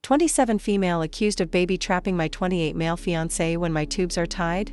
27 female accused of baby trapping my 28 male fiancé when my tubes are tied?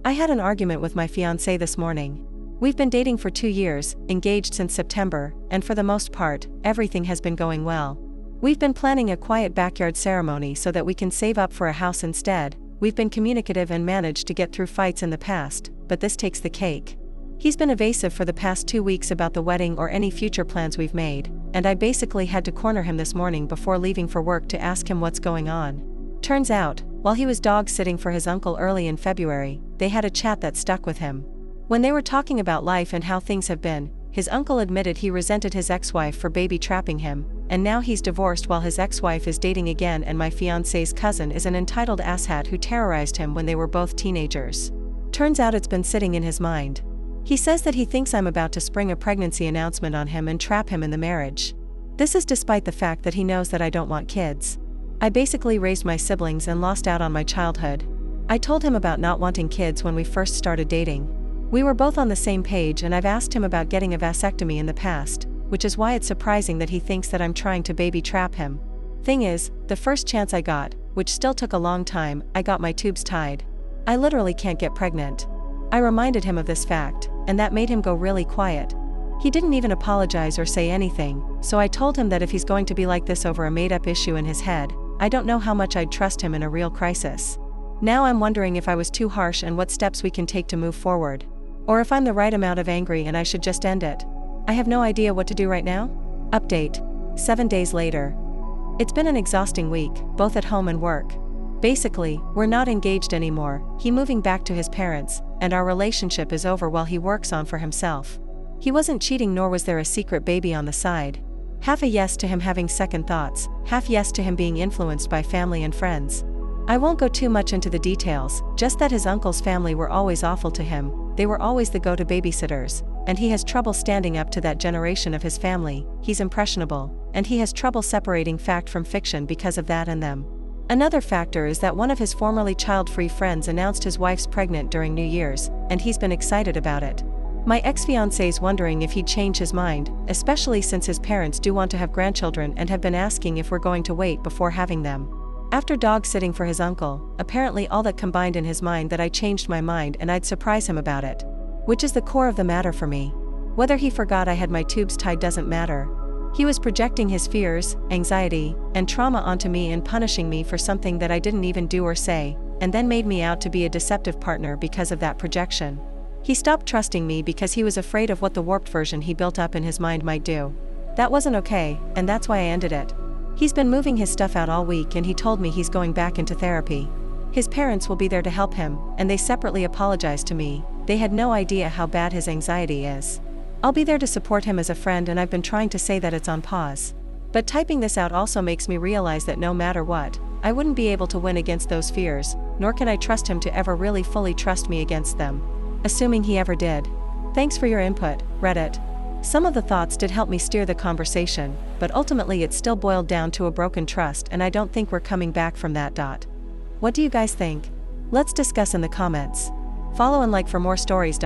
I had an argument with my fiancé this morning. We've been dating for 2 years, engaged since September, and for the most part, everything has been going well. We've been planning a quiet backyard ceremony so that we can save up for a house instead. We've been communicative and managed to get through fights in the past, but this takes the cake. He's been evasive for the past 2 weeks about the wedding or any future plans we've made, and I basically had to corner him this morning before leaving for work to ask him what's going on. Turns out, while he was dog-sitting for his uncle early in February, they had a chat that stuck with him. When they were talking about life and how things have been, his uncle admitted he resented his ex-wife for baby trapping him, and now he's divorced while his ex-wife is dating again, and my fiancé's cousin is an entitled asshat who terrorized him when they were both teenagers. Turns out it's been sitting in his mind. He says that he thinks I'm about to spring a pregnancy announcement on him and trap him in the marriage. This is despite the fact that he knows that I don't want kids. I basically raised my siblings and lost out on my childhood. I told him about not wanting kids when we first started dating. We were both on the same page, and I've asked him about getting a vasectomy in the past, which is why it's surprising that he thinks that I'm trying to baby trap him. Thing is, the first chance I got, which still took a long time, I got my tubes tied. I literally can't get pregnant. I reminded him of this fact, and that made him go really quiet. He didn't even apologize or say anything, so I told him that if he's going to be like this over a made-up issue in his head, I don't know how much I'd trust him in a real crisis. Now I'm wondering if I was too harsh and what steps we can take to move forward. Or if I'm the right amount of angry and I should just end it. I have no idea what to do right now. Update. 7 days later. It's been an exhausting week, both at home and work. Basically, we're not engaged anymore, he moving back to his parents, and our relationship is over while he works on for himself. He wasn't cheating, nor was there a secret baby on the side. Half a yes to him having second thoughts, half yes to him being influenced by family and friends. I won't go too much into the details, just that his uncle's family were always awful to him, they were always the go-to babysitters, and he has trouble standing up to that generation of his family. He's impressionable, and he has trouble separating fact from fiction because of that and them. Another factor is that one of his formerly child-free friends announced his wife's pregnant during New Year's, and he's been excited about it. My ex-fiancé's wondering if he'd change his mind, especially since his parents do want to have grandchildren and have been asking if we're going to wait before having them. After dog-sitting for his uncle, apparently all that combined in his mind that I changed my mind and I'd surprise him about it. Which is the core of the matter for me. Whether he forgot I had my tubes tied doesn't matter. He was projecting his fears, anxiety, and trauma onto me and punishing me for something that I didn't even do or say, and then made me out to be a deceptive partner because of that projection. He stopped trusting me because he was afraid of what the warped version he built up in his mind might do. That wasn't okay, and that's why I ended it. He's been moving his stuff out all week, and he told me he's going back into therapy. His parents will be there to help him, and they separately apologized to me. They had no idea how bad his anxiety is. I'll be there to support him as a friend, and I've been trying to say that it's on pause. But typing this out also makes me realize that no matter what, I wouldn't be able to win against those fears, nor can I trust him to ever really fully trust me against them. Assuming he ever did. Thanks for your input, Reddit. Some of the thoughts did help me steer the conversation, but ultimately it still boiled down to a broken trust, and I don't think we're coming back from that. What do you guys think? Let's discuss in the comments. Follow and like for more stories.